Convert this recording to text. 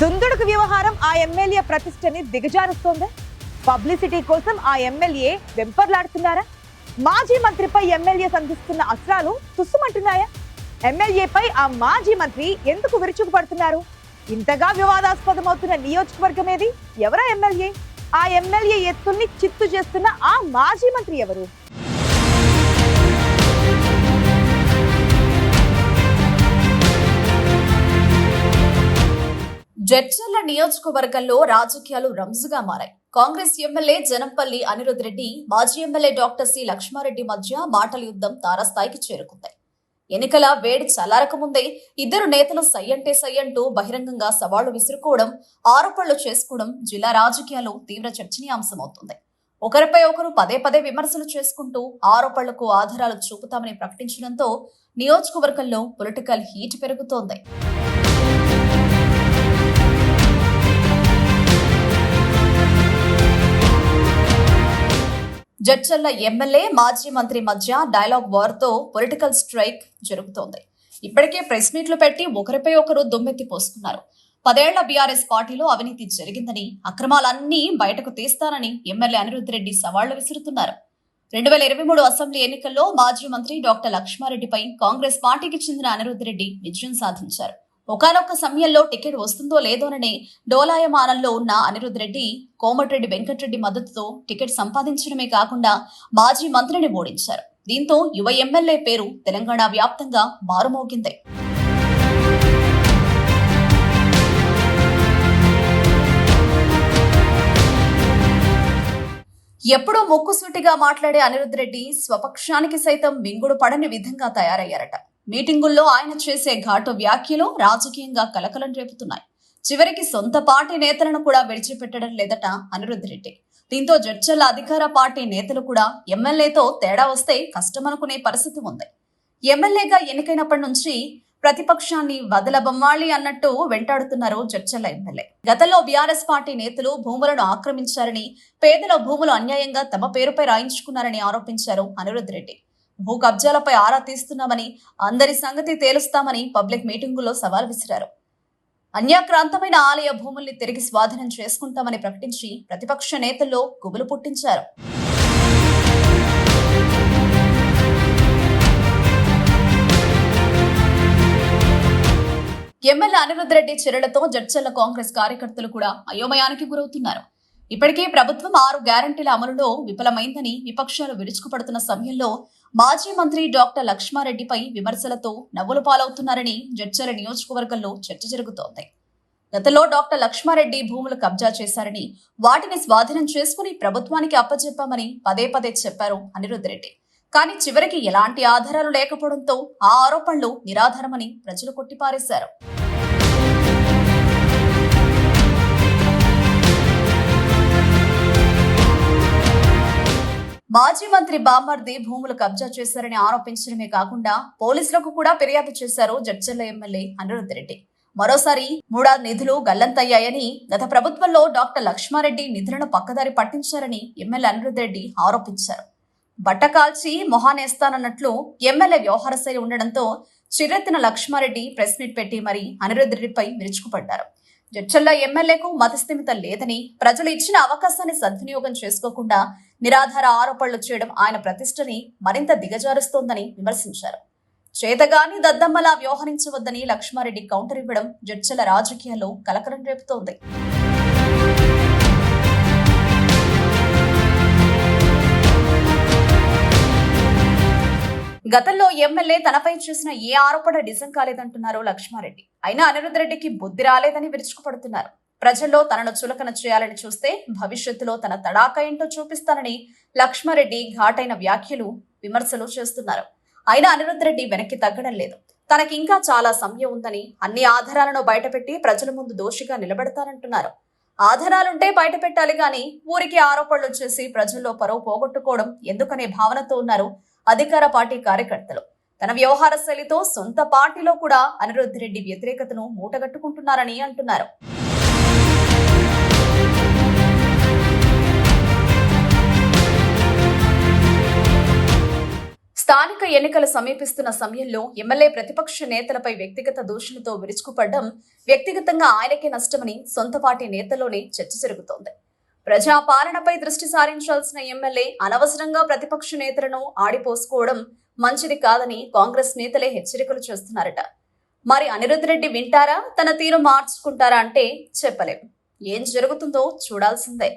దుందుడుకు వ్యవహారం ఆ MLA ప్రతిష్టని దిగజారుస్తోంది. Publicity కోసం ఆ ఎమ్మెల్యే వెంపర్లాడుతున్నారా? మాజీ మంత్రిపై ఎమ్మెల్యే సంధిస్తున్న అస్త్రాలు తుస్సుమంటున్నాయా? ఎమ్మెల్యేపై ఆ మాజీ మంత్రి ఎందుకు విరుచుకుపడుతున్నారు? ఇంతగా వివాదాస్పదమవుతున్న నియోజకవర్గం ఏది? ఎవరా ఎమ్మెల్యే? ఆ ఎమ్మెల్యే ఎత్తుల్ని చిత్తు చేస్తున్న ఆ మాజీ మంత్రి ఎవరు? జడ్చర్ల నియోజకవర్గంలో రాజకీయాలు రంజుగా మారాయి. కాంగ్రెస్ ఎమ్మెల్యే జనంపల్లి అనిరుద్ రెడ్డి, మాజీ ఎమ్మెల్యే డాక్టర్ సి లక్ష్మారెడ్డి మధ్య మాటల యుద్ధం తారస్థాయికి చేరుకుంది. ఎన్నికల వేడి చల్లారకముందే ఇద్దరు నేతలు సై అంటే సై అంటూ బహిరంగంగా సవాళ్లు విసురుకోవడం, ఆరోపణలు చేసుకోవడం జిల్లా రాజకీయాల్లో తీవ్ర చర్చనీయాంశమవుతుంది. ఒకరిపై ఒకరు పదే పదే విమర్శలు చేసుకుంటూ ఆరోపణలకు ఆధారాలు చూపుతామని ప్రకటించడంతో నియోజకవర్గంలో పొలిటికల్ హీట్ పెరుగుతోంది. జడ్చర్ల ఎమ్మెల్యే, మాజీ మంత్రి మధ్య డైలాగ్ వార్ తో పొలిటికల్ స్ట్రైక్ జరుగుతోంది. ఇప్పటికే ప్రెస్ మీట్లు పెట్టి ఒకరిపై ఒకరు దుమ్మెత్తి పోస్తున్నారు. 10 ఏళ్ల బీఆర్ఎస్ పార్టీలో అవినీతి జరిగిందని, అక్రమాలన్నీ బయటకు తీస్తానని ఎమ్మెల్యే అనిరుద్ రెడ్డి సవాళ్లు విసురుతున్నారు. 2023 అసెంబ్లీ ఎన్నికల్లో మాజీ మంత్రి డాక్టర్ లక్ష్మారెడ్డిపై కాంగ్రెస్ పార్టీకి చెందిన అనిరుద్ రెడ్డి విజయం సాధించారు. ఒకానొక్క సమయంలో టికెట్ వస్తుందో లేదోనని డోలాయమానంలో ఉన్న అనిరుద్ రెడ్డి కోమటిరెడ్డి వెంకటరెడ్డి మద్దతుతో టికెట్ సంపాదించడమే కాకుండా మాజీ మంత్రిని ఓడించారు. దీంతో యువ ఎమ్మెల్యే పేరు తెలంగాణ వ్యాప్తంగా మారుమోగింది. ఎప్పుడూ ముక్కుసూటిగా మాట్లాడే అనిరుద్ రెడ్డి స్వపక్షానికి సైతం మింగుడు పడని విధంగా తయారయ్యారట. మీటింగుల్లో ఆయన చేసే ఘాటు వ్యాఖ్యలు రాజకీయంగా కలకలం రేపుతున్నాయి. చివరికి సొంత పార్టీ నేతలను కూడా విడిచిపెట్టడం లేదట అనిరుద్ రెడ్డి. దీంతో జడ్చర్ల అధికార పార్టీ నేతలు కూడా ఎమ్మెల్యేతో తేడా వస్తే కష్టమనుకునే పరిస్థితి ఉంది. ఎమ్మెల్యేగా ఎన్నికైనప్పటి నుంచి ప్రతిపక్షాన్ని వదలబొమ్మాలి అన్నట్టు వెంటాడుతున్నారు జడ్చర్ల ఎమ్మెల్యే. గతంలో బీఆర్ఎస్ పార్టీ నేతలు భూములను ఆక్రమించారని, పేదల భూములు అన్యాయంగా తమ పేరుపై రాయించుకున్నారని ఆరోపించారు అనిరుద్ రెడ్డి. భూ కబ్జాలపై ఆరా తీస్తున్నామని, అందరి సంగతి తేలుస్తామని పబ్లిక్ మీటింగుల్లో సవాల్ విసిరారు. అన్యాక్రాంతమైన ఆలయ భూముల్ని తిరిగి స్వాధీనం చేసుకుంటామని ప్రకటించి ప్రతిపక్ష నేతల్లో గుబులు పుట్టించారు. ఎమ్మెల్యే అనిరుద్ రెడ్డి చర్యలతో జడ్చర్ల కాంగ్రెస్ కార్యకర్తలు కూడా అయోమయానికి గురవుతున్నారు. ఇప్పటికే ప్రభుత్వం 6 గ్యారంటీల అమలులో విఫలమైందని విపక్షాలు విరుచుకుపడుతున్న సమయంలో మాజీ మంత్రి డాక్టర్ లక్ష్మారెడ్డిపై విమర్శలతో నవ్వులు పాలవుతున్నారని జడ్చర్ల నియోజకవర్గంలో చర్చ జరుగుతోంది. గతంలో డాక్టర్ లక్ష్మారెడ్డి భూములు కబ్జా చేశారని, వాటిని స్వాధీనం చేసుకుని ప్రభుత్వానికి అప్పచెప్పామని పదే పదే చెప్పారు అనిరుద్ రెడ్డి. కానీ చివరికి ఎలాంటి ఆధారాలు లేకపోవడంతో ఆ ఆరోపణలు నిరాధారమని ప్రజలు కొట్టిపారేశారు. మాజీ మంత్రి బామ్మర్ది భూములు కబ్జా చేశారని ఆరోపించడమే కాకుండా పోలీసులకు కూడా ఫిర్యాదు చేశారు జడ్చర్ల ఎమ్మెల్యే అనిరుద్ రెడ్డి. మరోసారి మూడా నిధులు గల్లంతయ్యాయని, గత ప్రభుత్వంలో డాక్టర్ లక్ష్మారెడ్డి నిధులను పక్కదారి పట్టించారని ఎమ్మెల్యే అనిరుద్ రెడ్డి ఆరోపించారు. బట్ట కాల్చి మొహానేస్తానన్నట్లు ఎమ్మెల్యే వ్యవహార శైలి ఉండడంతో చిరెత్తిన లక్ష్మారెడ్డి ప్రెస్ మీట్ పెట్టి మరీ అనిరుద్ రెడ్డిపై విరుచుకుపడ్డారు. జడ్చర్ల ఎమ్మెల్యేకు మతిస్థిమిత లేదని, ప్రజలు ఇచ్చిన అవకాశాన్ని సద్వినియోగం చేసుకోకుండా నిరాధార ఆరోపణలు చేయడం ఆయన ప్రతిష్టని మరింత దిగజారుస్తోందని విమర్శించారు. చేతగాని దద్దమ్మలా వ్యవహరించవద్దని లక్ష్మారెడ్డి కౌంటర్ ఇవ్వడం జడ్చర్ల రాజకీయాల్లో కలకలం రేపుతోంది. గతంలో ఎమ్మెల్యే తనపై చేసిన ఏ ఆరోపణ నిజం కాలేదంటున్నారు లక్ష్మారెడ్డి. అయినా అనిరుద్ రెడ్డికి బుద్ధి రాలేదని విరుచుకుపడుతున్నారు. ప్రజల్లో తనను చులకన చేయాలని చూస్తే భవిష్యత్తులో తన తడాకా ఏంటో చూపిస్తానని లక్ష్మారెడ్డి ఘాటైన వ్యాఖ్యలు, విమర్శలు చేస్తున్నారు. అయినా అనిరుద్ రెడ్డి వెనక్కి తగ్గడం లేదు. తనకింకా చాలా సమయం ఉందని, అన్ని ఆధారాలను బయటపెట్టి ప్రజల ముందు దోషిగా నిలబెడతానంటున్నారు. ఆధారాలుంటే బయట పెట్టాలి గాని ఊరికి ఆరోపణలు చేసి ప్రజల్లో పరువు పోగొట్టుకోవడం ఎందుకనే భావనతో ఉన్నారు అధికార పార్టీ కార్యకర్తలు. తన వ్యవహార శైలితో సొంత పార్టీలో కూడా అనిరుద్ రెడ్డి వ్యతిరేకతను మూటగట్టుకుంటున్నారని అంటున్నారు. స్థానిక ఎన్నికలు సమీపిస్తున్న సమయంలో ఎమ్మెల్యే ప్రతిపక్ష నేతలపై వ్యక్తిగత దూషణలతో విరుచుకుపడ్డం వ్యక్తిగతంగా ఆయనకే నష్టమని సొంత పార్టీ నేతల్లోనే చర్చ జరుగుతోంది. ప్రజా పాలనపై దృష్టి సారించాల్సిన ఎమ్మెల్యే అనవసరంగా ప్రతిపక్ష నేతలను ఆడిపోసుకోవడం మంచిది కాదని కాంగ్రెస్ నేతలే హెచ్చరికలు చేస్తున్నారట. మరి అనిరుద్ రెడ్డి వింటారా, తన తీరు మార్చుకుంటారా అంటే చెప్పలేం. ఏం జరుగుతుందో చూడాల్సిందే.